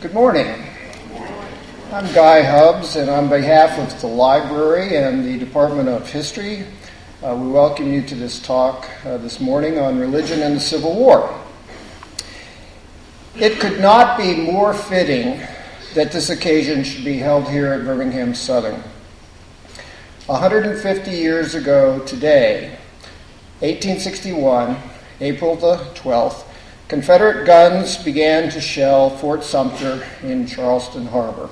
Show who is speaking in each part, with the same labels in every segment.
Speaker 1: Good morning. I'm Guy Hubbs, and on behalf of the library and the Department of History, we welcome you to this talk this morning on religion and the Civil War. It could not be more fitting that this occasion should be held here at Birmingham Southern. 150 years ago today, 1861, April the 12th, Confederate guns began to shell Fort Sumter in Charleston Harbor.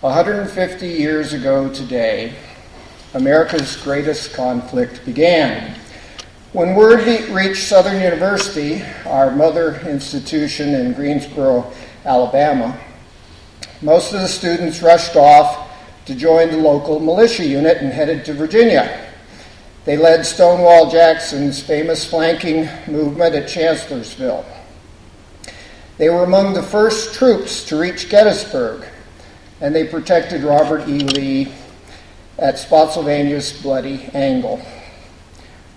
Speaker 1: 150 years ago today, America's greatest conflict began. When word reached Southern University, our mother institution in Greensboro, Alabama, most of the students rushed off to join the local militia unit and headed to Virginia. They led Stonewall Jackson's famous flanking movement at Chancellorsville. They were among the first troops to reach Gettysburg, and they protected Robert E. Lee at Spotsylvania's Bloody Angle.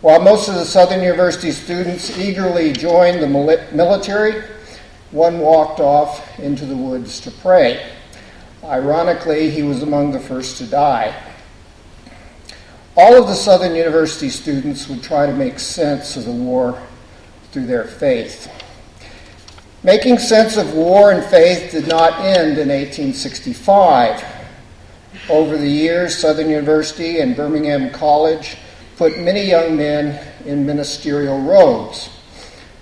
Speaker 1: While most of the Southern University students eagerly joined the military, one walked off into the woods to pray. Ironically, he was among the first to die. All of the Southern University students would try to make sense of the war through their faith. Making sense of war and faith did not end in 1865. Over the years, Southern University and Birmingham College put many young men in ministerial robes.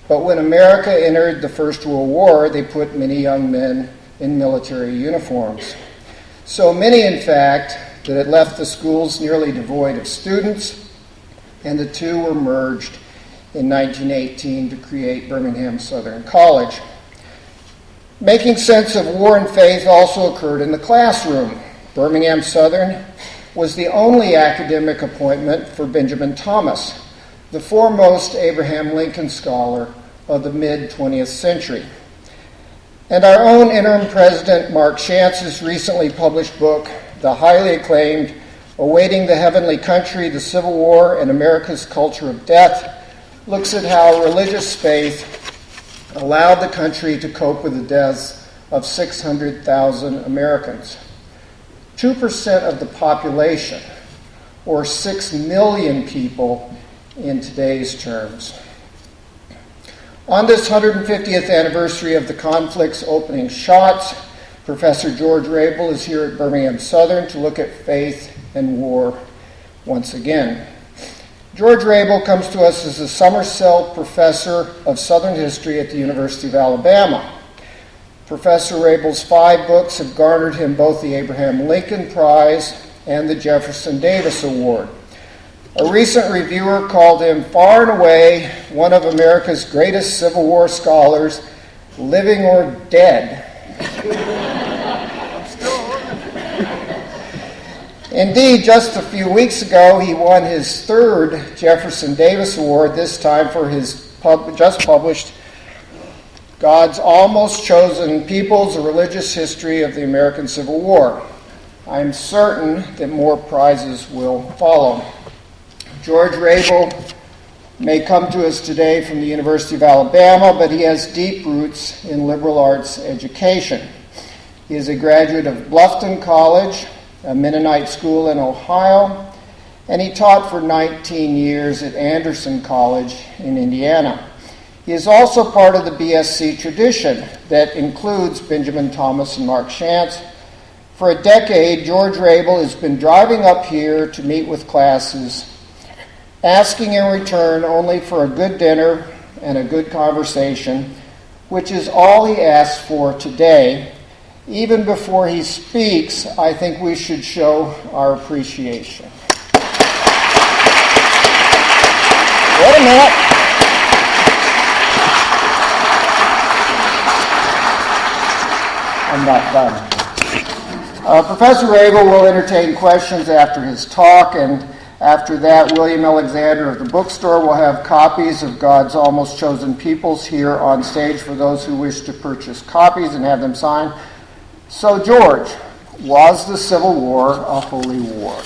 Speaker 1: But when America entered the First World War, they put many young men in military uniforms. So many, in fact, that it left the schools nearly devoid of students, and the two were merged in 1918 to create Birmingham Southern College. Making sense of war and faith also occurred in the classroom. Birmingham Southern was the only academic appointment for Benjamin Thomas, the foremost Abraham Lincoln scholar of the mid-20th century. And our own interim president, Mark Shantz's recently published book, the highly acclaimed Awaiting the Heavenly Country, the Civil War, and America's Culture of Death, looks at how religious faith allowed the country to cope with the deaths of 600,000 Americans. 2% of the population, or 6 million people in today's terms. On this 150th anniversary of the conflict's opening shots, Professor George Rable is here at Birmingham Southern to look at faith and war once again. George Rable comes to us as a Summersell Professor of Southern History at the University of Alabama. Professor Rable's 5 books have garnered him both the Abraham Lincoln Prize and the Jefferson Davis Award. A recent reviewer called him far and away one of America's greatest Civil War scholars, living or dead. Indeed, just a few weeks ago, he won his 3rd Jefferson Davis Award, this time for his just published God's Almost Chosen Peoples, A Religious History of the American Civil War. I'm certain that more prizes will follow. George Rable may come to us today from the University of Alabama, but he has deep roots in liberal arts education. He is a graduate of Bluffton College, a Mennonite school in Ohio, and he taught for 19 years at Anderson College in Indiana. He is also part of the BSc tradition that includes Benjamin Thomas and Mark Shantz. For a decade, George Rable has been driving up here to meet with classes, asking in return only for a good dinner and a good conversation, which is all he asks for today. Even before he speaks, I think we should show our appreciation. Wait a minute. I'm not done. Professor Rable will entertain questions after his talk, and after that, William Alexander of the bookstore will have copies of God's Almost Chosen Peoples here on stage for those who wish to purchase copies and have them signed. So, George, was the Civil War a holy war?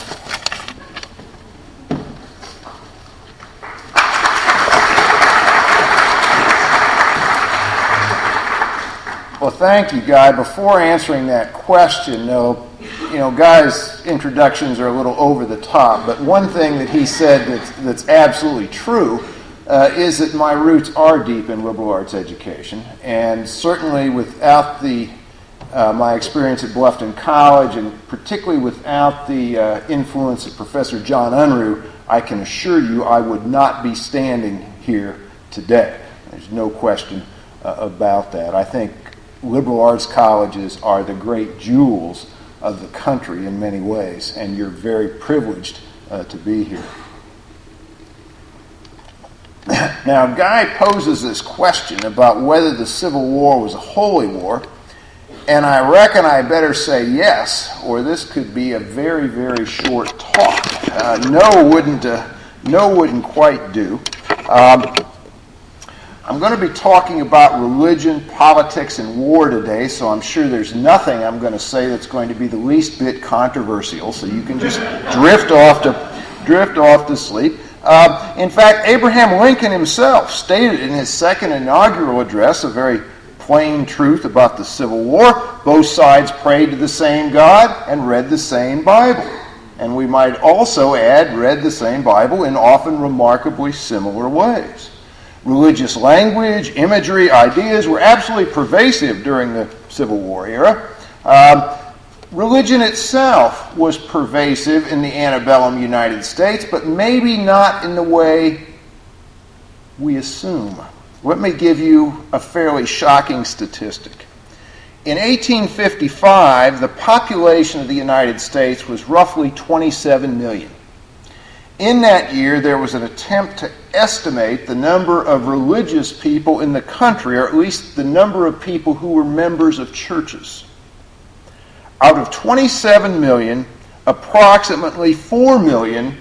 Speaker 2: Well, thank you, Guy. Before answering that question, though, Guy's introductions are a little over the top, but one thing that he said that's absolutely true is that my roots are deep in liberal arts education, and certainly without my experience at Bluffton College, and particularly without the influence of Professor John Unruh, I can assure you I would not be standing here today. There's no question about that. I think liberal arts colleges are the great jewels of the country in many ways, and you're very privileged to be here. Now, Guy poses this question about whether the Civil War was a holy war, and I reckon I better say yes, or this could be a very, very short talk. No wouldn't quite do. I'm going to be talking about religion, politics, and war today, so I'm sure there's nothing I'm going to say that's going to be the least bit controversial, so you can just drift off to sleep. In fact, Abraham Lincoln himself stated in his second inaugural address a very plain truth about the Civil War. Both sides prayed to the same God and read the same Bible. And we might also add, read the same Bible in often remarkably similar ways. Religious language, imagery, ideas were absolutely pervasive during the Civil War era. Religion itself was pervasive in the antebellum United States, but maybe not in the way we assume. Let me give you a fairly shocking statistic. In 1855, the population of the United States was roughly 27 million. In that year, there was an attempt to estimate the number of religious people in the country, or at least the number of people who were members of churches. Out of 27 million, approximately 4 million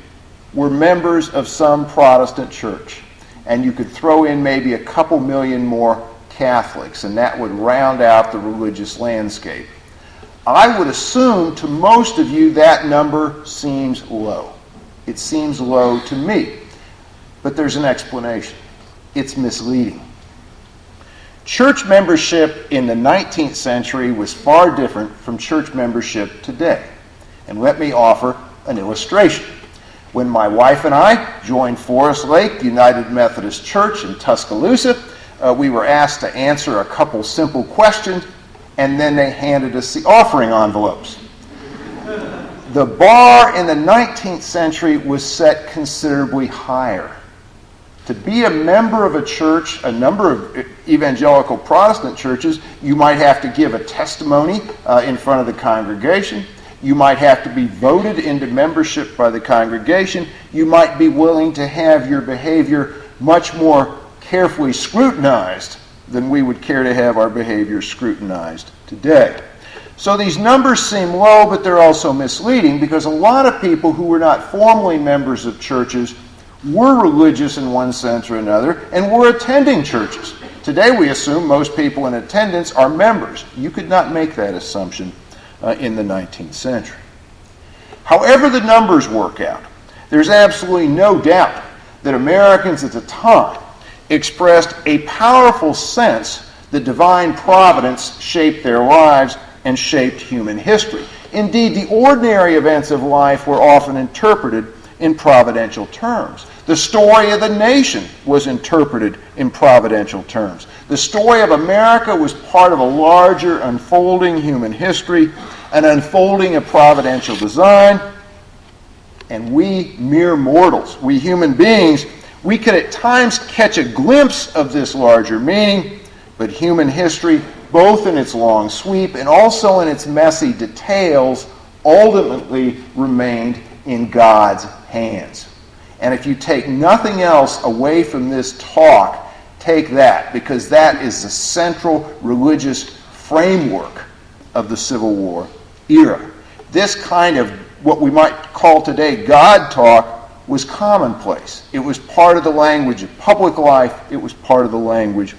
Speaker 2: were members of some Protestant church. And you could throw in maybe a couple million more Catholics, and that would round out the religious landscape. I would assume to most of you that number seems low. It seems low to me. But there's an explanation. It's misleading. Church membership in the 19th century was far different from church membership today. And let me offer an illustration. When my wife and I joined Forest Lake United Methodist Church in Tuscaloosa, we were asked to answer a couple simple questions, and then they handed us the offering envelopes. The bar in the 19th century was set considerably higher. To be a member of a church, a number of evangelical Protestant churches, you might have to give a testimony in front of the congregation. You might have to be voted into membership by the congregation. You might be willing to have your behavior much more carefully scrutinized than we would care to have our behavior scrutinized today. So these numbers seem low, but they're also misleading because a lot of people who were not formally members of churches were religious in one sense or another and were attending churches. Today we assume most people in attendance are members. You could not make that assumption in the 19th century. However the numbers work out, there's absolutely no doubt that Americans at the time expressed a powerful sense that divine providence shaped their lives and shaped human history. Indeed, the ordinary events of life were often interpreted in providential terms. The story of the nation was interpreted in providential terms. The story of America was part of a larger unfolding human history, an unfolding of providential design, and we mere mortals, we human beings, we could at times catch a glimpse of this larger meaning, but human history, both in its long sweep and also in its messy details, ultimately remained in God's hands. And if you take nothing else away from this talk, take that, because that is the central religious framework of the Civil War era. This kind of what we might call today God talk was commonplace. It was part of the language of public life. It was part of the language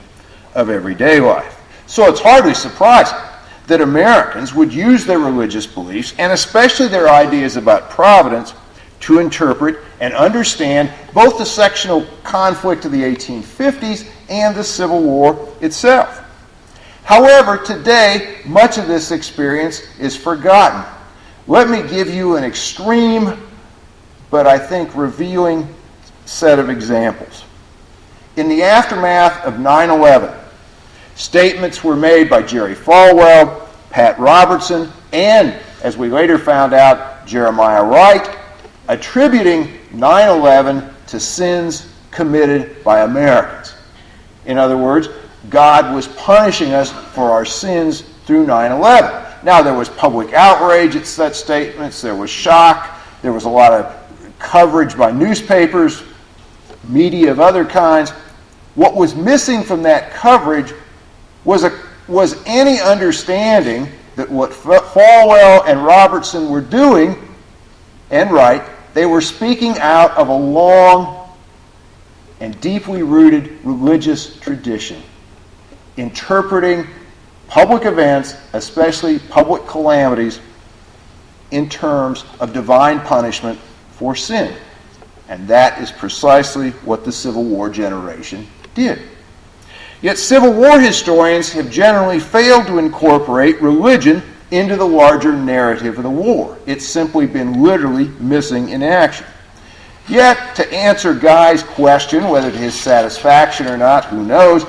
Speaker 2: of everyday life. So it's hardly surprising that Americans would use their religious beliefs, and especially their ideas about providence, to interpret and understand both the sectional conflict of the 1850s and the Civil War itself. However, today, much of this experience is forgotten. Let me give you an extreme, but I think revealing set of examples. In the aftermath of 9/11, statements were made by Jerry Falwell, Pat Robertson, and, as we later found out, Jeremiah Wright, attributing 9/11 to sins committed by Americans. In other words, God was punishing us for our sins through 9/11. Now, there was public outrage at such statements. There was shock. There was a lot of coverage by newspapers, media of other kinds. What was missing from that coverage was any understanding that what Falwell and Robertson were doing, and Wright, they were speaking out of a long and deeply rooted religious tradition, interpreting public events, especially public calamities, in terms of divine punishment for sin. And that is precisely what the Civil War generation did. Yet Civil War historians have generally failed to incorporate religion into the larger narrative of the war. It's simply been literally missing in action. Yet, to answer Guy's question, whether to his satisfaction or not, who knows,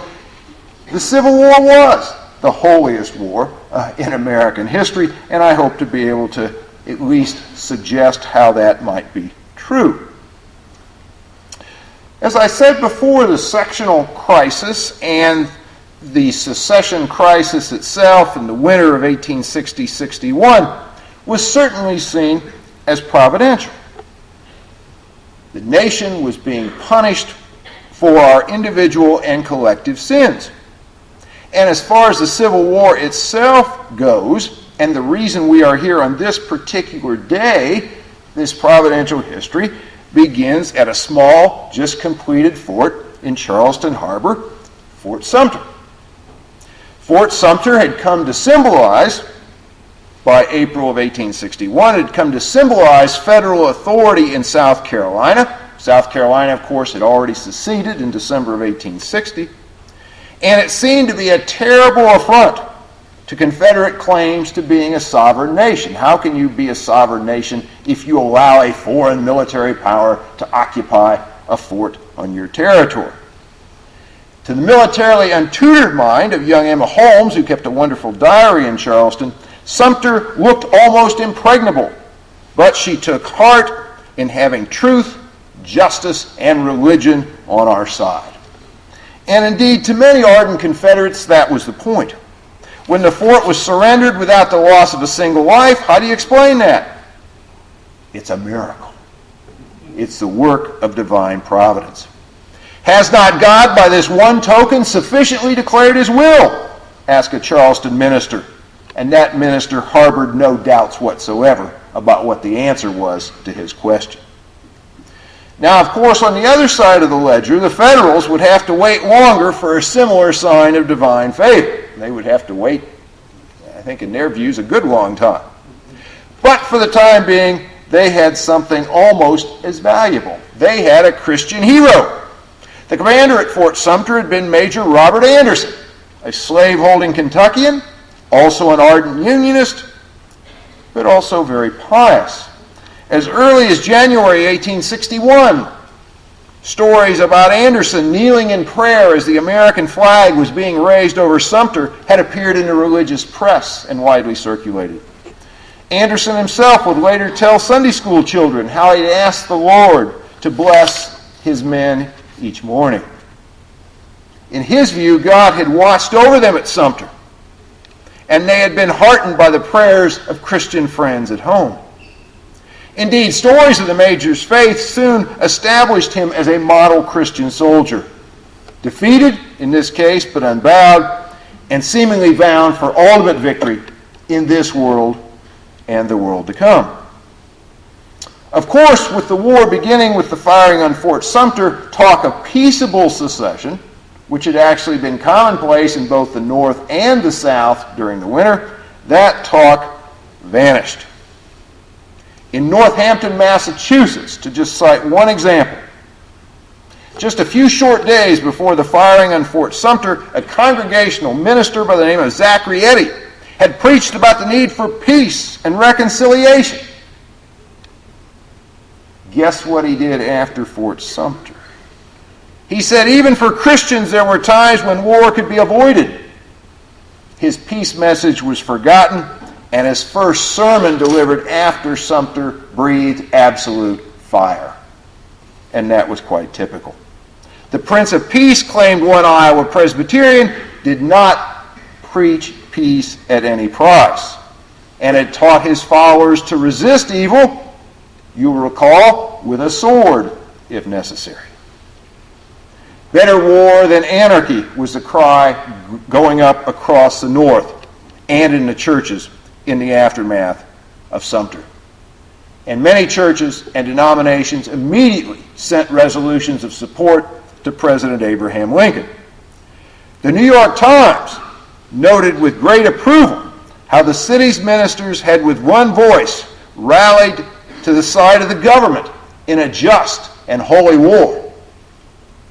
Speaker 2: the Civil War was the holiest war in American history, and I hope to be able to at least suggest how that might be true. As I said before, the sectional crisis and the secession crisis itself in the winter of 1860-61 was certainly seen as providential. The nation was being punished for our individual and collective sins. And as far as the Civil War itself goes, and the reason we are here on this particular day, this providential history begins at a small, just completed fort in Charleston Harbor, Fort Sumter. Fort Sumter had come to symbolize, by April of 1861, had come to symbolize federal authority in South Carolina. South Carolina, of course, had already seceded in December of 1860. And it seemed to be a terrible affront to Confederate claims to being a sovereign nation. How can you be a sovereign nation if you allow a foreign military power to occupy a fort on your territory? To the militarily untutored mind of young Emma Holmes, who kept a wonderful diary in Charleston, Sumter looked almost impregnable, but she took heart in having truth, justice, and religion on our side. And indeed, to many ardent Confederates, that was the point. When the fort was surrendered without the loss of a single life, how do you explain that? It's a miracle. It's the work of divine providence. Has not God, by this one token, sufficiently declared his will? Asked a Charleston minister. And that minister harbored no doubts whatsoever about what the answer was to his question. Now, of course, on the other side of the ledger, the Federals would have to wait longer for a similar sign of divine favor. They would have to wait, I think in their views, a good long time. But for the time being, they had something almost as valuable. They had a Christian hero. The commander at Fort Sumter had been Major Robert Anderson, a slave-holding Kentuckian, also an ardent Unionist, but also very pious. As early as January 1861, stories about Anderson kneeling in prayer as the American flag was being raised over Sumter had appeared in the religious press and widely circulated. Anderson himself would later tell Sunday school children how he'd asked the Lord to bless his men each morning. In his view, God had watched over them at Sumter, and they had been heartened by the prayers of Christian friends at home. Indeed, stories of the Major's faith soon established him as a model Christian soldier, defeated in this case, but unbowed, and seemingly bound for ultimate victory in this world and the world to come. Of course, with the war beginning with the firing on Fort Sumter, talk of peaceable secession, which had actually been commonplace in both the North and the South during the winter, that talk vanished. In Northampton, Massachusetts, to just cite one example, Just a few short days before the firing on Fort Sumter, a congregational minister by the name of Zachary Eddy had preached about the need for peace and reconciliation. Guess what he did after Fort Sumter? He said even for Christians there were times when war could be avoided. His peace message was forgotten, and his first sermon delivered after Sumter breathed absolute fire. And that was quite typical. The Prince of Peace, claimed one Iowa Presbyterian, did not preach peace at any price, and had taught his followers to resist evil, you'll recall, with a sword if necessary. Better war than anarchy was the cry going up across the North and in the churches in the aftermath of Sumter. And many churches and denominations immediately sent resolutions of support to President Abraham Lincoln. The New York Times noted with great approval how the city's ministers had with one voice rallied to the side of the government in a just and holy war.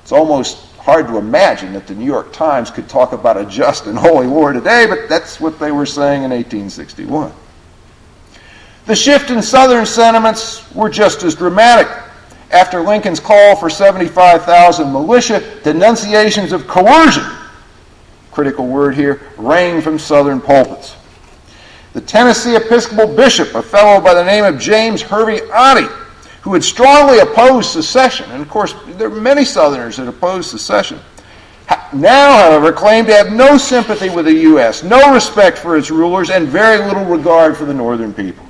Speaker 2: It's almost hard to imagine that the New York Times could talk about a just and holy war today, but that's what they were saying in 1861. The shift in Southern sentiments were just as dramatic. After Lincoln's call for 75,000 militia, denunciations of coercion, critical word here, rang from Southern pulpits. The Tennessee Episcopal bishop, a fellow by the name of James Hervey Oddie, who had strongly opposed secession, and of course there are many Southerners that opposed secession, now, however, claimed to have no sympathy with the U.S., no respect for its rulers, and very little regard for the Northern people.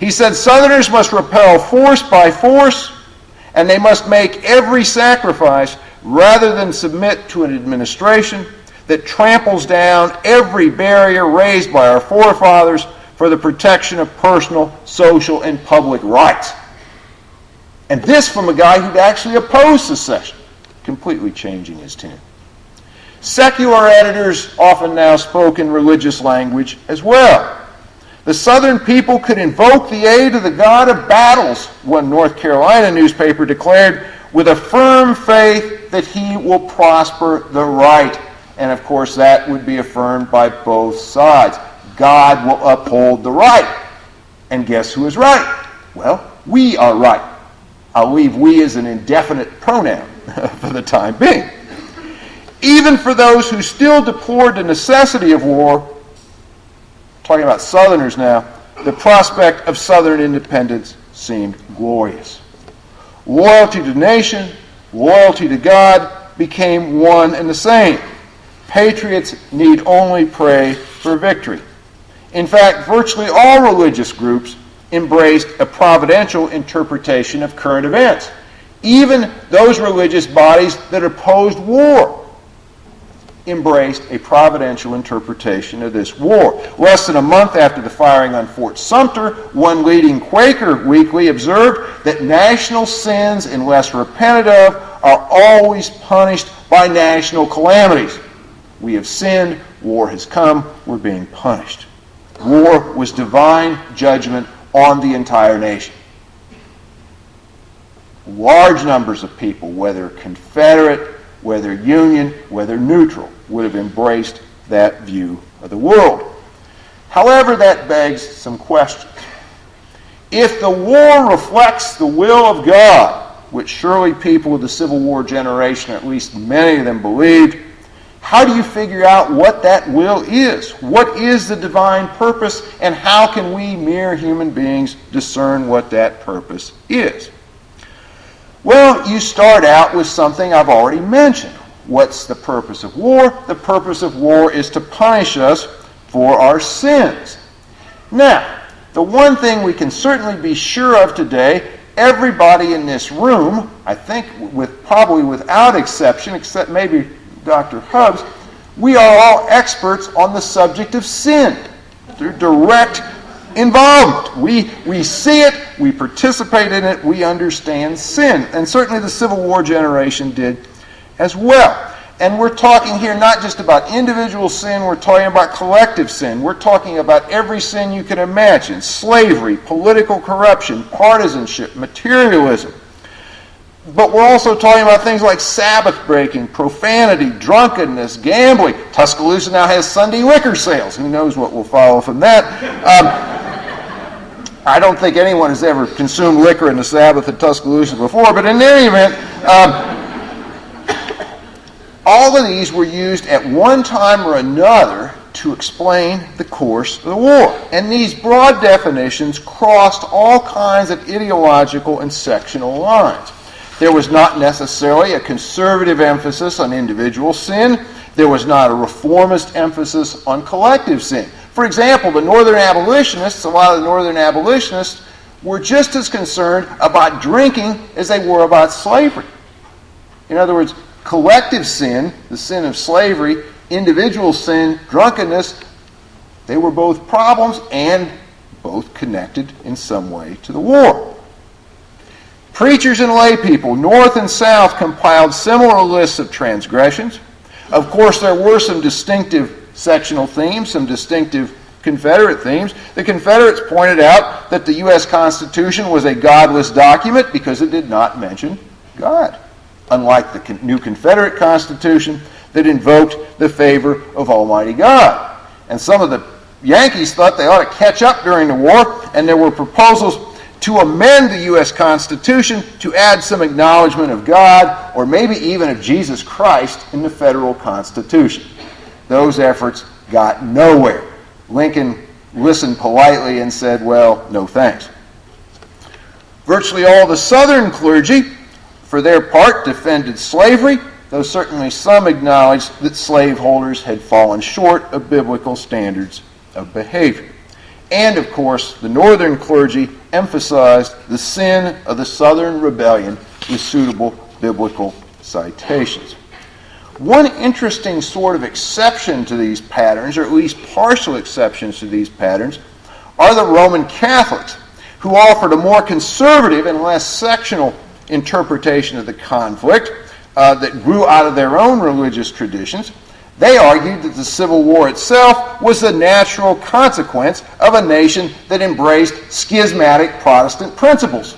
Speaker 2: He said Southerners must repel force by force, and they must make every sacrifice rather than submit to an administration that tramples down every barrier raised by our forefathers for the protection of personal, social, and public rights. And this from a guy who'd actually opposed secession, completely changing his tune. Secular editors often now spoke in religious language as well. The Southern people could invoke the aid of the God of battles, one North Carolina newspaper declared, with a firm faith that he will prosper the right. And of course that would be affirmed by both sides. God will uphold the right. And guess who is right? Well, we are right. I'll leave we as an indefinite pronoun for the time being. Even for those who still deplored the necessity of war, talking about Southerners now, the prospect of Southern independence seemed glorious. Loyalty to the nation, loyalty to God became one and the same. Patriots need only pray for victory. In fact, virtually all religious groups embraced a providential interpretation of current events. Even those religious bodies that opposed war embraced a providential interpretation of this war. Less than a month after the firing on Fort Sumter, one leading Quaker weekly observed that national sins, unless repented of, are always punished by national calamities. We have sinned, war has come, we're being punished. War was divine judgment on the entire nation. Large numbers of people, whether Confederate, whether Union, whether neutral, would have embraced that view of the world. However, that begs some questions. If the war reflects the will of God, which surely people of the Civil War generation, at least many of them, believed, how do you figure out what that will is? What is the divine purpose, and how can we mere human beings discern what that purpose is? Well, you start out with something I've already mentioned. What's the purpose of war? The purpose of war is to punish us for our sins. Now, the one thing we can certainly be sure of today, everybody in this room, I think probably without exception, except maybe Dr. Hubbs, we are all experts on the subject of sin. Through direct involvement. We see it, we participate in it, we understand sin. And certainly the Civil War generation did as well. And we're talking here not just about individual sin, we're talking about collective sin. We're talking about every sin you can imagine. Slavery, political corruption, partisanship, materialism. But we're also talking about things like Sabbath breaking, profanity, drunkenness, gambling. Tuscaloosa now has Sunday liquor sales. Who knows what will follow from that? I don't think anyone has ever consumed liquor in the Sabbath at Tuscaloosa before, but in any event, all of these were used at one time or another to explain the course of the war. And these broad definitions crossed all kinds of ideological and sectional lines. There was not necessarily a conservative emphasis on individual sin. There was not a reformist emphasis on collective sin. For example, the Northern abolitionists, a lot of the Northern abolitionists, were just as concerned about drinking as they were about slavery. In other words, collective sin, the sin of slavery, individual sin, drunkenness, they were both problems and both connected in some way to the war. Preachers and lay people, North and South, compiled similar lists of transgressions. Of course, there were some distinctive sectional themes, some distinctive Confederate themes. The Confederates pointed out that the U.S. Constitution was a godless document because it did not mention God, unlike the new Confederate Constitution that invoked the favor of Almighty God. And some of the Yankees thought they ought to catch up during the war, and there were proposals to amend the U.S. Constitution to add some acknowledgement of God, or maybe even of Jesus Christ, in the federal Constitution. Those efforts got nowhere. Lincoln listened politely and said, well, no thanks. Virtually all the Southern clergy, for their part, defended slavery, though certainly some acknowledged that slaveholders had fallen short of biblical standards of behavior. And, of course, the Northern clergy emphasized the sin of the Southern rebellion with suitable biblical citations. One interesting sort of exception to these patterns, or at least partial exceptions to these patterns, are the Roman Catholics, who offered a more conservative and less sectional interpretation of the conflict that grew out of their own religious traditions. They argued that the Civil War itself was the natural consequence of a nation that embraced schismatic Protestant principles.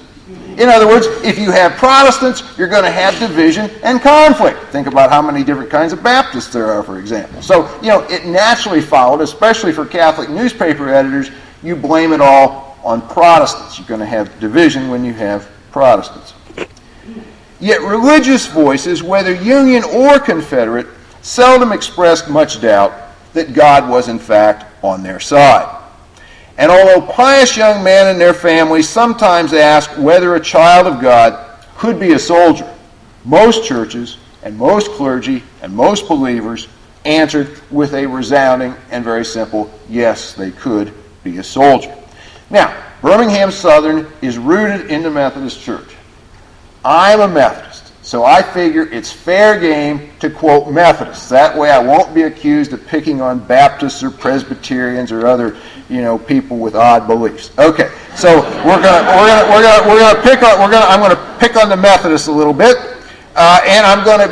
Speaker 2: In other words, if you have Protestants, you're going to have division and conflict. Think about how many different kinds of Baptists there are, for example. So, it naturally followed, especially for Catholic newspaper editors, you blame it all on Protestants. You're going to have division when you have Protestants. Yet religious voices, whether Union or Confederate, seldom expressed much doubt that God was in fact on their side. And although pious young men and their families sometimes ask whether a child of God could be a soldier, most churches and most clergy and most believers answered with a resounding and very simple, yes, they could be a soldier. Now, Birmingham Southern is rooted in the Methodist Church. I'm a Methodist, so I figure it's fair game to quote Methodists. That way I won't be accused of picking on Baptists or Presbyterians or other, people with odd beliefs. Okay, so I'm going to pick on the Methodists a little bit, and I'm going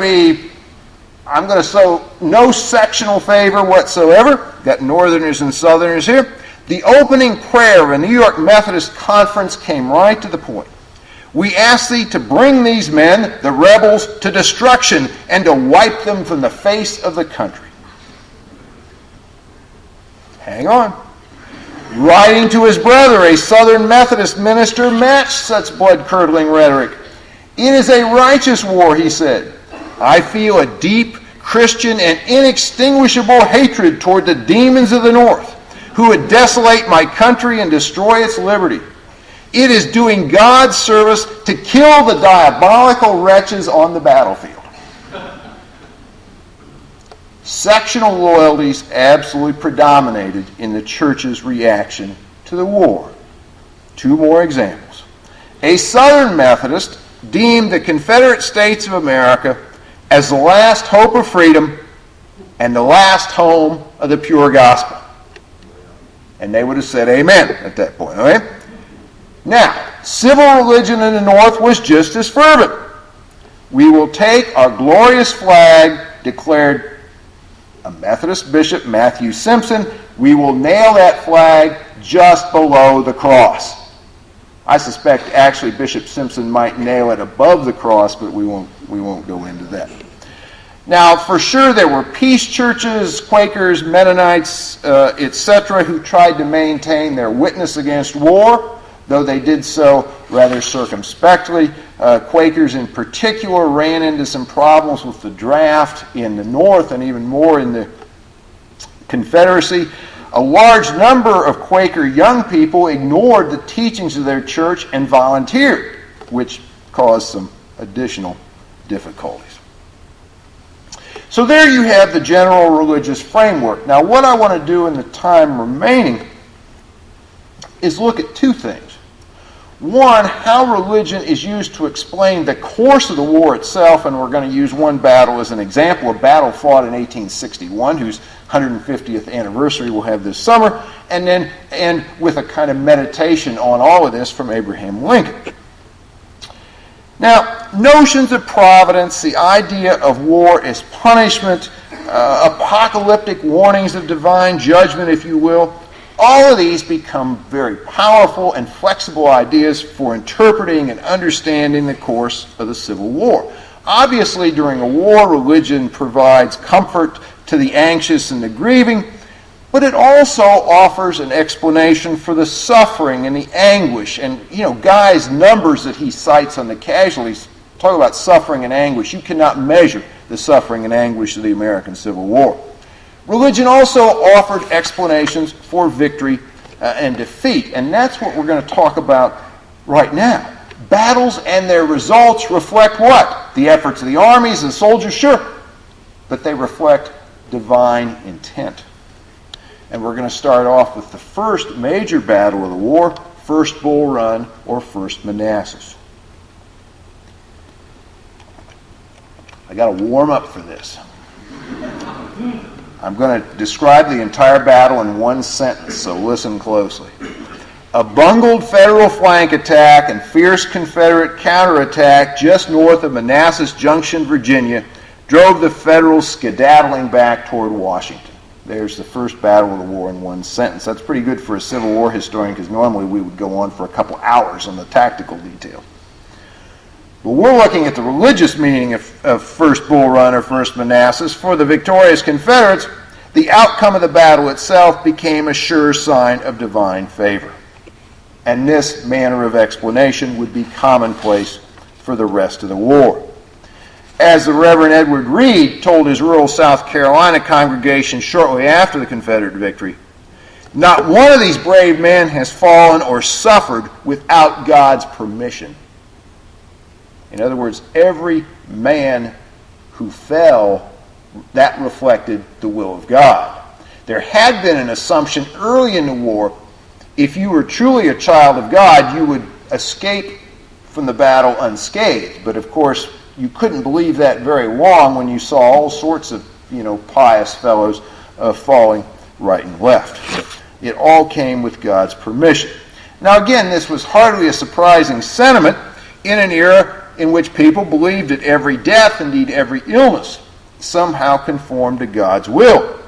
Speaker 2: to show no sectional favor whatsoever. Got Northerners and Southerners here. The opening prayer of a New York Methodist conference came right to the point. We ask thee to bring these men, the rebels, to destruction and to wipe them from the face of the country. Hang on. Writing to his brother, a Southern Methodist minister matched such blood-curdling rhetoric. It is a righteous war, he said. I feel a deep Christian and inextinguishable hatred toward the demons of the North, who would desolate my country and destroy its liberty. It is doing God's service to kill the diabolical wretches on the battlefield. Sectional loyalties absolutely predominated in the church's reaction to the war. Two more examples. A Southern Methodist deemed the Confederate States of America as the last hope of freedom and the last home of the pure gospel. And they would have said amen at that point, okay? Now, civil religion in the North was just as fervent. We will take our glorious flag, declared a Methodist bishop, Matthew Simpson. We will nail that flag just below the cross. I suspect actually Bishop Simpson might nail it above the cross, but we won't go into that. Now, for sure, there were peace churches, Quakers, Mennonites, etc., who tried to maintain their witness against war, though they did so rather circumspectly. Quakers in particular ran into some problems with the draft in the North and even more in the Confederacy. A large number of Quaker young people ignored the teachings of their church and volunteered, which caused some additional difficulties. So there you have the general religious framework. Now, what I want to do in the time remaining is look at two things. One, how religion is used to explain the course of the war itself, and we're going to use one battle as an example, a battle fought in 1861, whose 150th anniversary we'll have this summer, and then end with a kind of meditation on all of this from Abraham Lincoln. Now, notions of providence, the idea of war as punishment, apocalyptic warnings of divine judgment, if you will, all of these become very powerful and flexible ideas for interpreting and understanding the course of the Civil War. Obviously, during a war, religion provides comfort to the anxious and the grieving, but it also offers an explanation for the suffering and the anguish. And, Guy's numbers that he cites on the casualties talk about suffering and anguish. You cannot measure the suffering and anguish of the American Civil War. Religion also offered explanations for victory and defeat, and that's what we're going to talk about right now. Battles and their results reflect what? The efforts of the armies and soldiers, sure, but they reflect divine intent. And we're going to start off with the first major battle of the war, First Bull Run or First Manassas. I got to warm up for this. I'm going to describe the entire battle in one sentence, so listen closely. A bungled Federal flank attack and fierce Confederate counterattack just north of Manassas Junction, Virginia, drove the Federals skedaddling back toward Washington. There's the first battle of the war in one sentence. That's pretty good for a Civil War historian, because normally we would go on for a couple hours on the tactical details. But we're looking at the religious meaning of First Bull Run or First Manassas. For the victorious Confederates, the outcome of the battle itself became a sure sign of divine favor. And this manner of explanation would be commonplace for the rest of the war. As the Reverend Edward Reed told his rural South Carolina congregation shortly after the Confederate victory, not one of these brave men has fallen or suffered without God's permission. In other words, every man who fell, that reflected the will of God. There had been an assumption early in the war, if you were truly a child of God, you would escape from the battle unscathed. But of course, you couldn't believe that very long when you saw all sorts of, pious fellows falling right and left. It all came with God's permission. Now again, this was hardly a surprising sentiment in an era in which people believed that every death, indeed every illness, somehow conformed to God's will.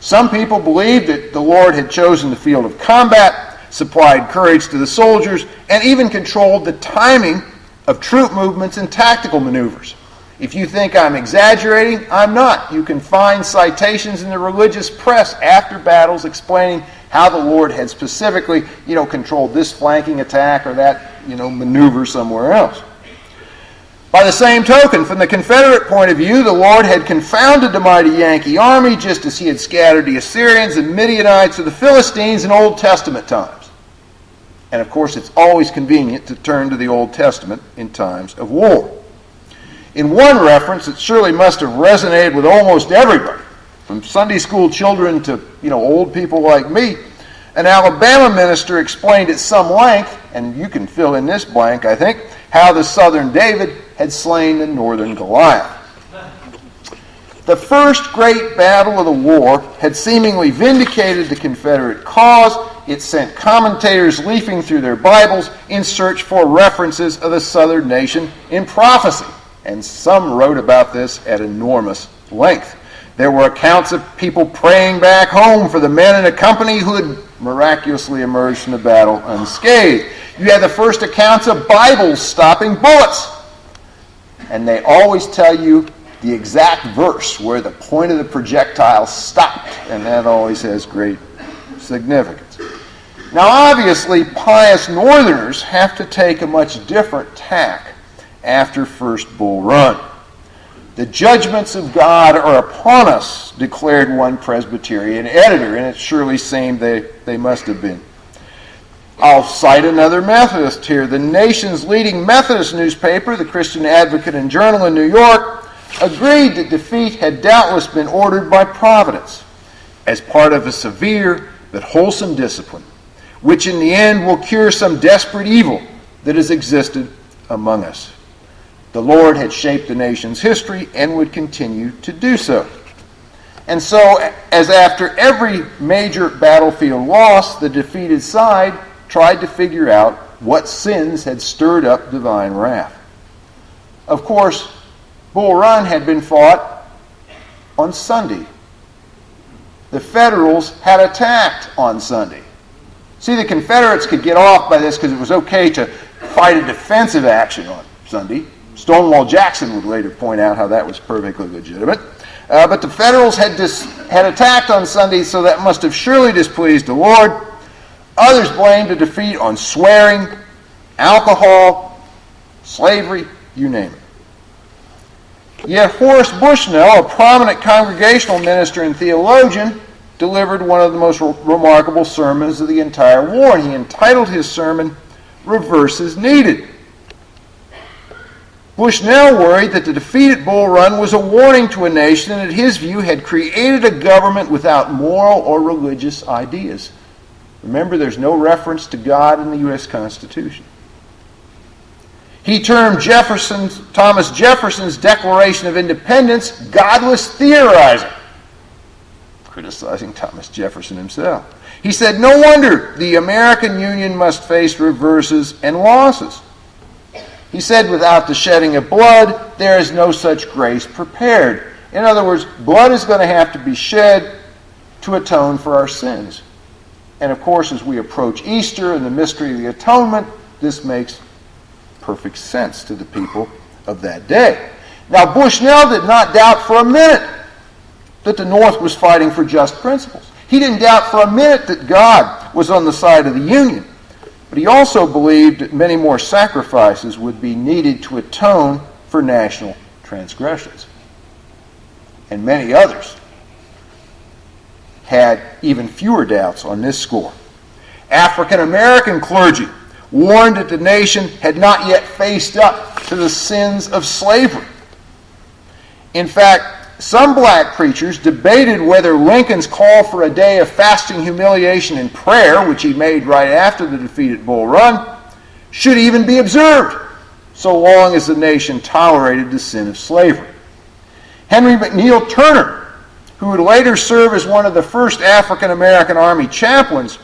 Speaker 2: Some people believed that the Lord had chosen the field of combat, supplied courage to the soldiers, and even controlled the timing of troop movements and tactical maneuvers. If you think I'm exaggerating, I'm not. You can find citations in the religious press after battles explaining how the Lord had specifically, controlled this flanking attack or that, maneuver somewhere else. By the same token, from the Confederate point of view, the Lord had confounded the mighty Yankee army just as he had scattered the Assyrians and Midianites of the Philistines in Old Testament times. And of course, it's always convenient to turn to the Old Testament in times of war. In one reference, it surely must have resonated with almost everybody, from Sunday school children to, old people like me. An Alabama minister explained at some length, and you can fill in this blank, I think, how the southern David had slain the northern Goliath. The first great battle of the war had seemingly vindicated the Confederate cause. It sent commentators leafing through their Bibles in search for references of the southern nation in prophecy. And some wrote about this at enormous length. There were accounts of people praying back home for the men in a company who had miraculously emerged from the battle unscathed. You have the first accounts of Bibles stopping bullets. And they always tell you the exact verse where the point of the projectile stopped. And that always has great significance. Now, obviously, pious Northerners have to take a much different tack after First Bull Run. The judgments of God are upon us, declared one Presbyterian editor, and it surely seemed they must have been. I'll cite another Methodist here. The nation's leading Methodist newspaper, the Christian Advocate and Journal in New York, agreed that defeat had doubtless been ordered by Providence as part of a severe but wholesome discipline, which in the end will cure some desperate evil that has existed among us. The Lord had shaped the nation's history and would continue to do so. And so, as after every major battlefield loss, the defeated side tried to figure out what sins had stirred up divine wrath. Of course, Bull Run had been fought on Sunday. The Federals had attacked on Sunday. See, the Confederates could get off by this because it was okay to fight a defensive action on Sunday. Stonewall Jackson would later point out how that was perfectly legitimate. But the Federals had attacked on Sunday, so that must have surely displeased the Lord. Others blamed the defeat on swearing, alcohol, slavery, you name it. Yet Horace Bushnell, a prominent congregational minister and theologian, delivered one of the most remarkable sermons of the entire war. He entitled his sermon, "Reverses Needed." Bushnell worried that the defeat at Bull Run was a warning to a nation that, in his view, had created a government without moral or religious ideas. Remember, there's no reference to God in the U.S. Constitution. He termed Thomas Jefferson's Declaration of Independence godless theorizing, criticizing Thomas Jefferson himself. He said, "No wonder the American Union must face reverses and losses." He said, "Without the shedding of blood, there is no such grace prepared." In other words, blood is going to have to be shed to atone for our sins. And of course, as we approach Easter and the mystery of the atonement, this makes perfect sense to the people of that day. Now, Bushnell did not doubt for a minute that the North was fighting for just principles. He didn't doubt for a minute that God was on the side of the Union. But he also believed that many more sacrifices would be needed to atone for national transgressions. And many others had even fewer doubts on this score. African American clergy warned that the nation had not yet faced up to the sins of slavery. In fact, some black preachers debated whether Lincoln's call for a day of fasting, humiliation, and prayer, which he made right after the defeat at Bull Run, should even be observed, so long as the nation tolerated the sin of slavery. Henry McNeil Turner, who would later serve as one of the first African American Army chaplains,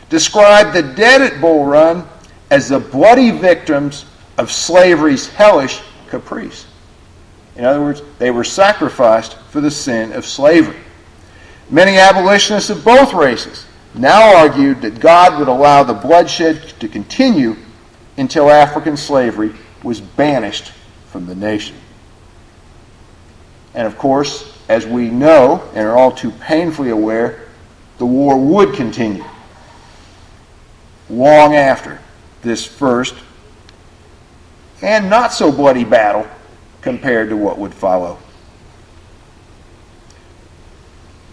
Speaker 2: described the dead at Bull Run as the bloody victims of slavery's hellish caprice. In other words, they were sacrificed for the sin of slavery. Many abolitionists of both races now argued that God would allow the bloodshed to continue until African slavery was banished from the nation. And of course, as we know and are all too painfully aware, the war would continue long after this first and not so bloody battle compared to what would follow.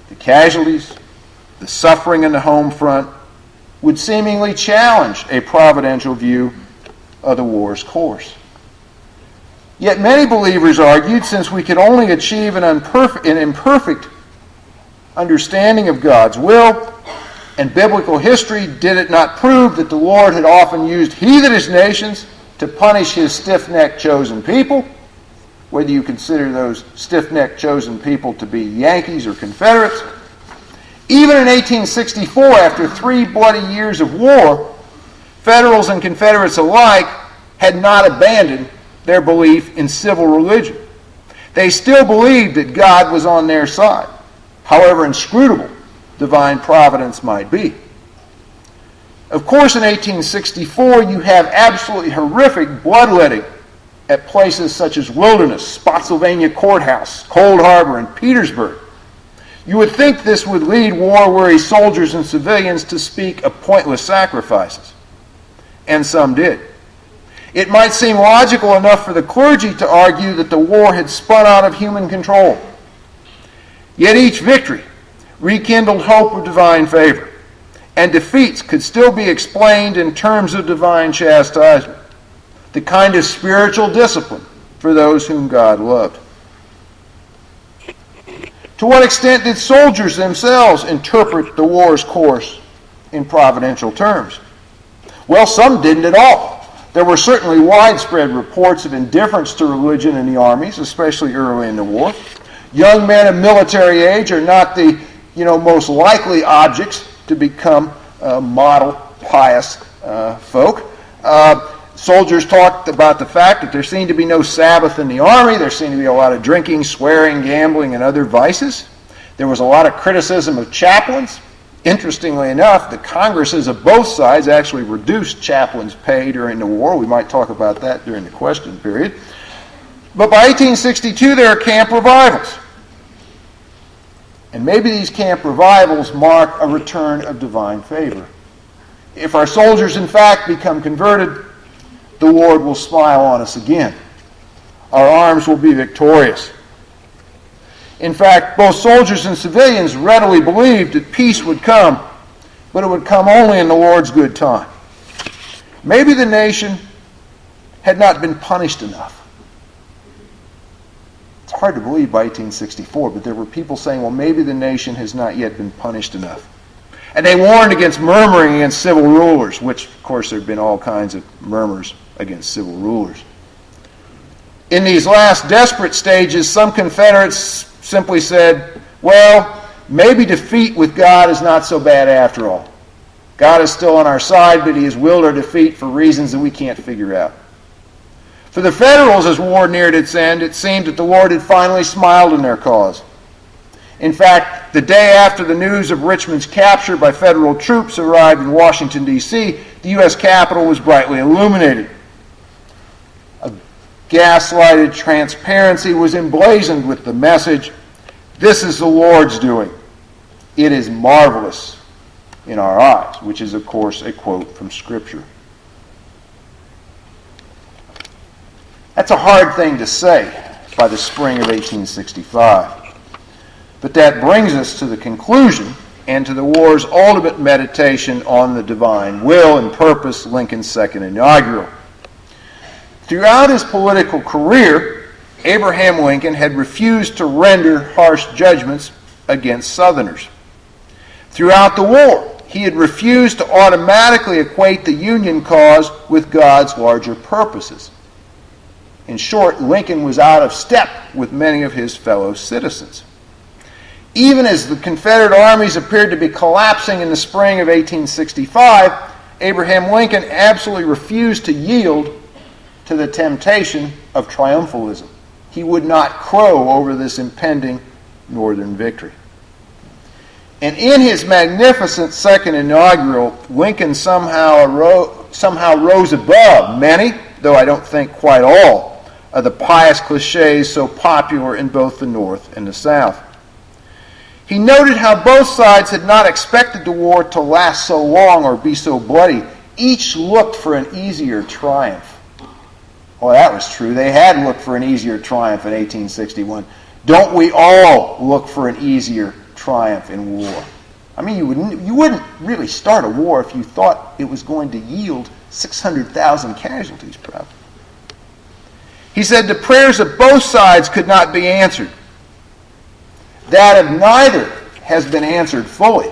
Speaker 2: The casualties, the suffering in the home front would seemingly challenge a providential view of the war's course. Yet many believers argued, since we could only achieve an imperfect understanding of God's will, and biblical history did it not prove that the Lord had often used heathenish nations to punish his stiff-necked chosen people, whether you consider those stiff-necked chosen people to be Yankees or Confederates. Even in 1864, after 3 bloody years of war, Federals and Confederates alike had not abandoned their belief in civil religion. They still believed that God was on their side, however inscrutable divine providence might be. Of course, in 1864, you have absolutely horrific bloodletting at places such as Wilderness, Spotsylvania Courthouse, Cold Harbor, and Petersburg. You would think this would lead war-weary soldiers and civilians to speak of pointless sacrifices. And some did. It might seem logical enough for the clergy to argue that the war had spun out of human control. Yet each victory rekindled hope of divine favor, and defeats could still be explained in terms of divine chastisement, the kind of spiritual discipline for those whom God loved. To what extent did soldiers themselves interpret the war's course in providential terms? Well, some didn't at all. There were certainly widespread reports of indifference to religion in the armies, especially early in the war. Young men of military age are not the most likely objects to become model pious folk. Soldiers talked about the fact that there seemed to be no Sabbath in the army. There seemed to be a lot of drinking, swearing, gambling, and other vices. There was a lot of criticism of chaplains. Interestingly enough, the Congresses of both sides actually reduced chaplains' pay during the war. We might talk about that during the question period. But by 1862, there are camp revivals. And maybe these camp revivals mark a return of divine favor. If our soldiers, in fact, become converted, the Lord will smile on us again. Our arms will be victorious. In fact, both soldiers and civilians readily believed that peace would come, but it would come only in the Lord's good time. Maybe the nation had not been punished enough. It's hard to believe by 1864, but there were people saying, well, maybe the nation has not yet been punished enough. And they warned against murmuring against civil rulers, which, of course, there have been all kinds of murmurs against civil rulers. In these last desperate stages, some Confederates simply said, well, maybe defeat with God is not so bad after all. God is still on our side, but he has willed our defeat for reasons that we can't figure out. For the Federals, as war neared its end, it seemed that the Lord had finally smiled in their cause. In fact, the day after the news of Richmond's capture by Federal troops arrived in Washington, D.C., the U.S. Capitol was brightly illuminated. A gaslighted transparency was emblazoned with the message, "This is the Lord's doing. It is marvelous in our eyes," which is, of course, a quote from Scripture. That's a hard thing to say by the spring of 1865. But that brings us to the conclusion and to the war's ultimate meditation on the divine will and purpose, Lincoln's second inaugural. Throughout his political career, Abraham Lincoln had refused to render harsh judgments against Southerners. Throughout the war, he had refused to automatically equate the Union cause with God's larger purposes. In short, Lincoln was out of step with many of his fellow citizens. Even as the Confederate armies appeared to be collapsing in the spring of 1865, Abraham Lincoln absolutely refused to yield to the temptation of triumphalism. He would not crow over this impending Northern victory. And in his magnificent second inaugural, Lincoln somehow rose above many, though I don't think quite all, of the pious cliches so popular in both the North and the South. He noted how both sides had not expected the war to last so long or be so bloody. Each looked for an easier triumph. Well, that was true. They had looked for an easier triumph in 1861. Don't we all look for an easier triumph in war? I mean, you wouldn't really start a war if you thought it was going to yield 600,000 casualties, probably. He said the prayers of both sides could not be answered. That of neither has been answered fully.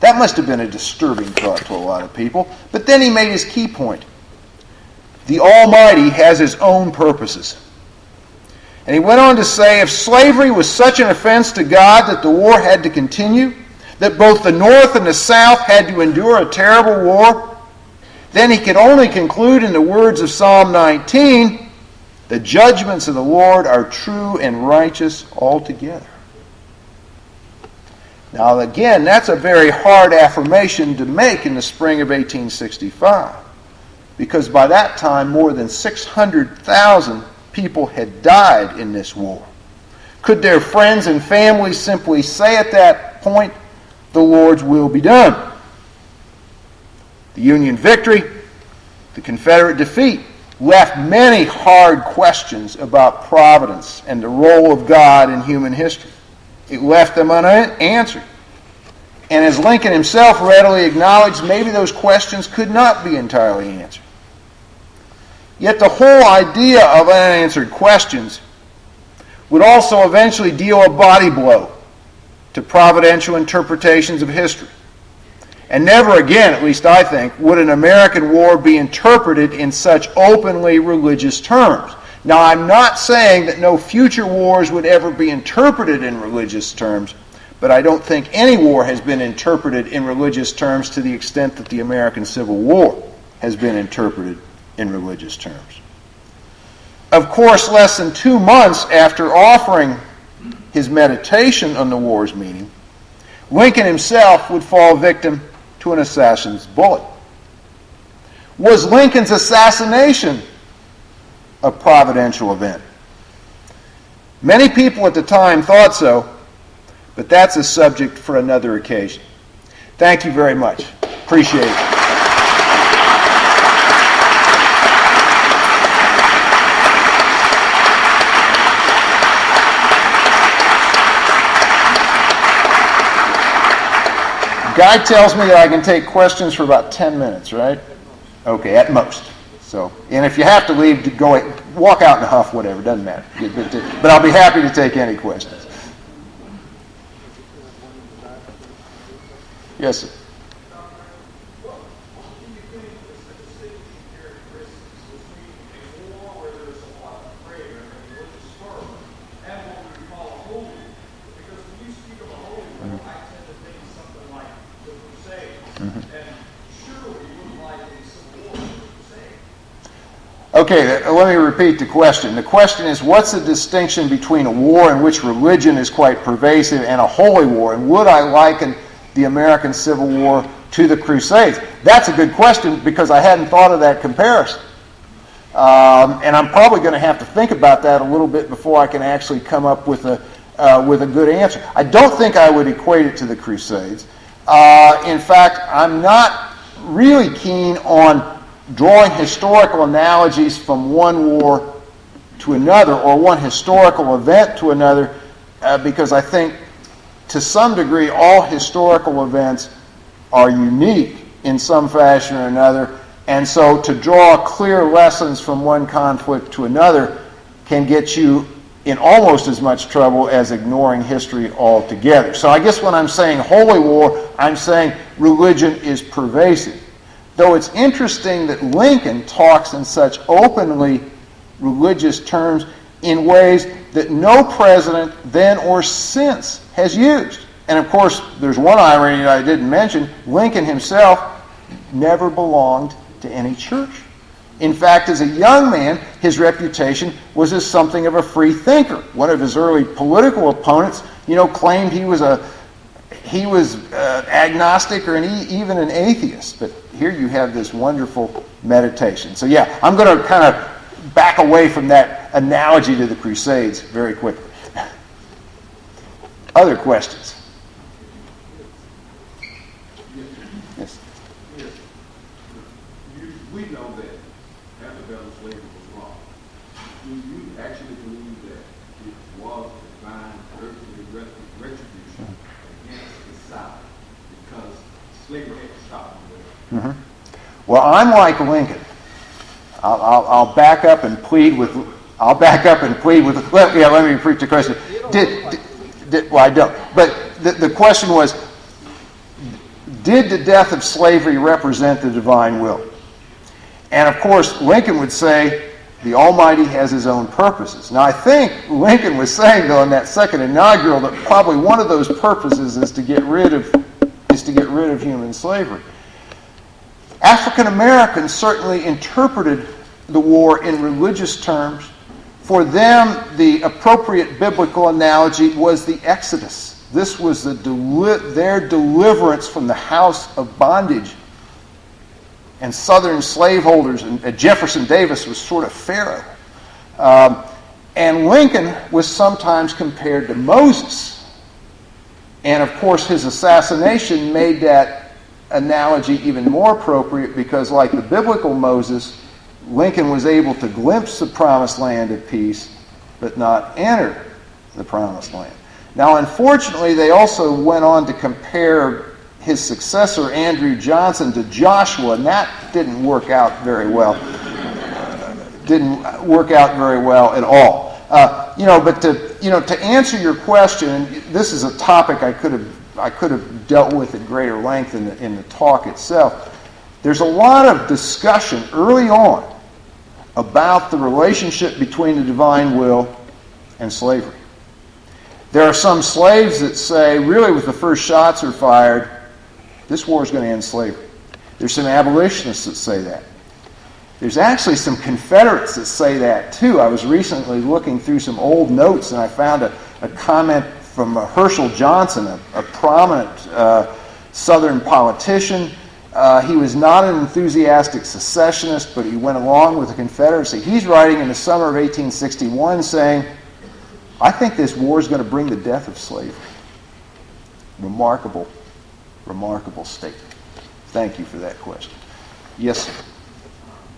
Speaker 2: That must have been a disturbing thought to a lot of people. But then he made his key point. The Almighty has his own purposes. And he went on to say, if slavery was such an offense to God that the war had to continue, that both the North and the South had to endure a terrible war, then he could only conclude in the words of Psalm 19, the judgments of the Lord are true and righteous altogether. Now, again, that's a very hard affirmation to make in the spring of 1865, because by that time, more than 600,000 people had died in this war. Could their friends and families simply say at that point, "The Lord's will be done"? The Union victory, the Confederate defeat, left many hard questions about providence and the role of God in human history. It left them unanswered. And as Lincoln himself readily acknowledged, maybe those questions could not be entirely answered. Yet the whole idea of unanswered questions would also eventually deal a body blow to providential interpretations of history. And never again, at least I think, would an American war be interpreted in such openly religious terms. Now, I'm not saying that no future wars would ever be interpreted in religious terms, but I don't think any war has been interpreted in religious terms to the extent that the American Civil War has been interpreted in religious terms. Of course, less than 2 months after offering his meditation on the war's meaning, Lincoln himself would fall victim to an assassin's bullet. Was Lincoln's assassination a providential event? Many people at the time thought so, but that's a subject for another occasion. Thank you very much. Appreciate it. Guy tells me that I can take questions for about 10 minutes, right? Okay, at most. So, and if you have to leave, go walk out in a huff, whatever, doesn't matter. But I'll be happy to take any questions. Yes, sir. Okay, let me repeat the question. The question is, what's the distinction between a war in which religion is quite pervasive and a holy war? And would I liken the American Civil War to the Crusades? That's a good question because I hadn't thought of that comparison. And I'm probably going to have to think about that a little bit before I can actually come up with a good answer. I don't think I would equate it to the Crusades. In fact, I'm not really keen on drawing historical analogies from one war to another or one historical event to another because I think to some degree all historical events are unique in some fashion or another, and so to draw clear lessons from one conflict to another can get you in almost as much trouble as ignoring history altogether. So I guess when I'm saying holy war, I'm saying religion is pervasive. Though it's interesting that Lincoln talks in such openly religious terms in ways that no president then or since has used. And of course, there's one irony that I didn't mention. Lincoln himself never belonged to any church. In fact, as a young man, his reputation was as something of a free thinker. One of his early political opponents, claimed he was agnostic or even an atheist. But here you have this wonderful meditation. So yeah, I'm going to kind of back away from that analogy to the Crusades very quickly. Other questions? Yes.
Speaker 3: We know that antebellum slavery was wrong. Do you actually believe that it was divine earthly retribution against the South because slavery had to stop?
Speaker 2: Mm-hmm. Well, I'm like Lincoln. I'll back up and plead with. Let me repeat the question. Well, I don't. But the question was, did the death of slavery represent the divine will? And of course, Lincoln would say the Almighty has His own purposes. Now, I think Lincoln was saying, though, in that second inaugural, that probably one of those purposes is to get rid of human slavery. African Americans certainly interpreted the war in religious terms. For them, the appropriate biblical analogy was the Exodus. This was their deliverance from the house of bondage. And Southern slaveholders, and Jefferson Davis was sort of Pharaoh. And Lincoln was sometimes compared to Moses. And of course, his assassination made that analogy even more appropriate because, like the biblical Moses, Lincoln was able to glimpse the promised land of peace, but not enter the promised land. Now, unfortunately, they also went on to compare his successor, Andrew Johnson, to Joshua, and that didn't work out very well. Didn't work out very well at all. But to answer your question, and this is a topic I could have dealt with at greater length in the talk itself. There's a lot of discussion early on about the relationship between the divine will and slavery. There are some slaves that say, really, with the first shots are fired, this war is going to end slavery. There's some abolitionists that say that. There's actually some Confederates that say that too. I was recently looking through some old notes and I found a comment from Herschel Johnson, a prominent Southern politician. He was not an enthusiastic secessionist, but he went along with the Confederacy. He's writing in the summer of 1861 saying, I think this war is going to bring the death of slavery. Remarkable statement. Thank you for that question. Yes, sir.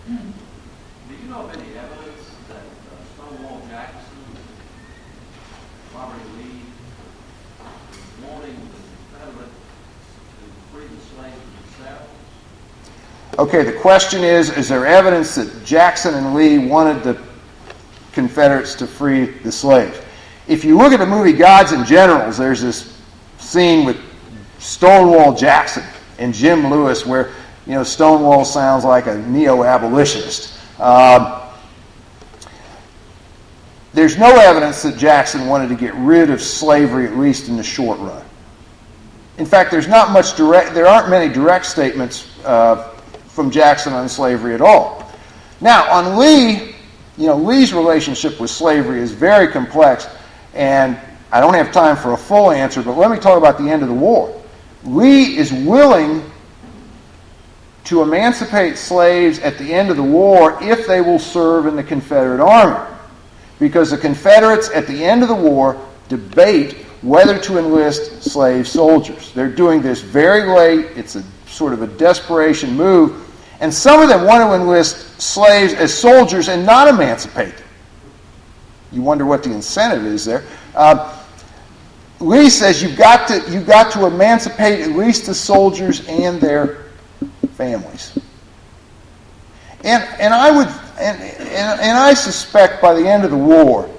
Speaker 4: Do you know of any evidence that Stonewall Jackson, Robert E. Lee, wanting the Confederates to free the slaves themselves?
Speaker 2: Okay, the question is there evidence that Jackson and Lee wanted the Confederates to free the slaves? If you look at the movie Gods and Generals, there's this scene with Stonewall Jackson and Jim Lewis where Stonewall sounds like a neo-abolitionist. There's no evidence that Jackson wanted to get rid of slavery, at least in the short run. In fact, there aren't many direct statements from Jackson on slavery at all. Now, on Lee, Lee's relationship with slavery is very complex, and I don't have time for a full answer, but let me talk about the end of the war. Lee is willing to emancipate slaves at the end of the war if they will serve in the Confederate Army. Because the Confederates at the end of the war debate whether to enlist slave soldiers. They're doing this very late. It's a sort of a desperation move. And some of them want to enlist slaves as soldiers and not emancipate them. You wonder what the incentive is there. Lee says you've got to emancipate at least the soldiers and their families. And I suspect by the end of the war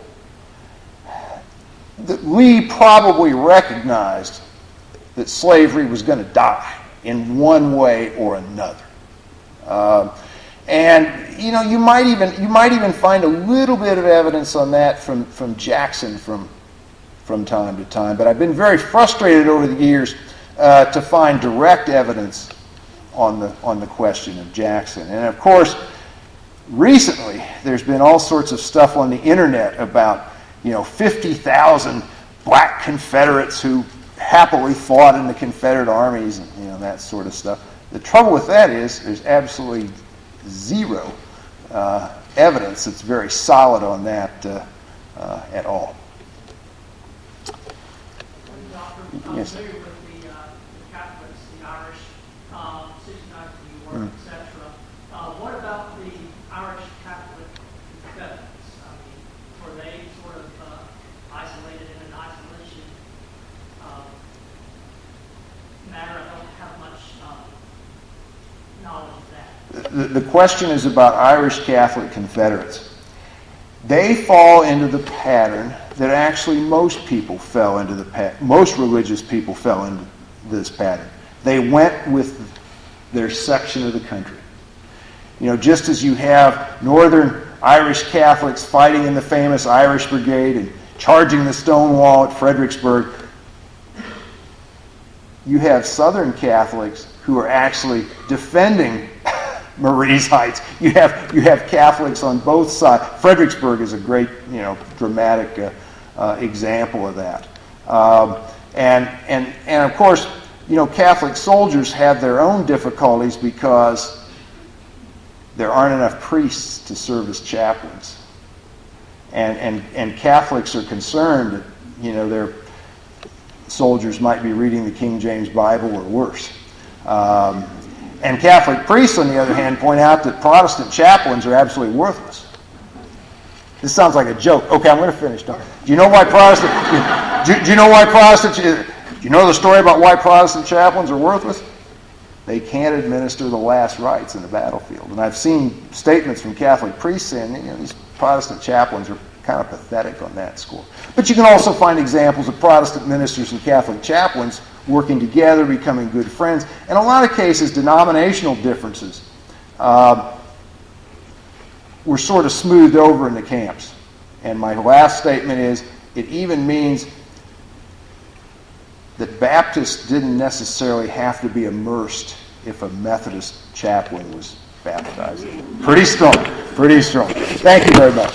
Speaker 2: that Lee probably recognized that slavery was going to die in one way or another. You might even find a little bit of evidence on that from Jackson from time to time. But I've been very frustrated over the years to find direct evidence on the question of Jackson. And of course, recently there's been all sorts of stuff on the internet about 50,000 black Confederates who happily fought in the Confederate armies and that sort of stuff. The trouble with that is there's absolutely zero evidence that's very solid on that at all. Yes.
Speaker 5: Familiar with the Catholics, the Irish, 69 to New York, etc. What about the Irish Catholic Confederates? Were they sort of isolated in an isolation matter? I don't have much knowledge of that.
Speaker 2: The question is about Irish Catholic Confederates. They fall into the pattern that actually most religious people fell into this pattern. They went with their section of the country. Just as you have Northern Irish Catholics fighting in the famous Irish Brigade and charging the stone wall at Fredericksburg, you have Southern Catholics who are actually defending Marie's Heights. You have Catholics on both sides. Fredericksburg is a great, dramatic example of that. And of course, Catholic soldiers have their own difficulties because there aren't enough priests to serve as chaplains. And Catholics are concerned that, their soldiers might be reading the King James Bible or worse. And Catholic priests, on the other hand, point out that Protestant chaplains are absolutely worthless. This sounds like a joke. Okay, I'm going to finish. Do you know why Protestant? Do you know why Protestant? Do you know the story about why Protestant chaplains are worthless? They can't administer the last rites in the battlefield. And I've seen statements from Catholic priests saying, these Protestant chaplains are kind of pathetic on that score. But you can also find examples of Protestant ministers and Catholic chaplains working together, becoming good friends. In a lot of cases, denominational differences were sort of smoothed over in the camps. And my last statement is, it even means that Baptists didn't necessarily have to be immersed if a Methodist chaplain was baptized. Pretty strong, pretty strong. Thank you very much.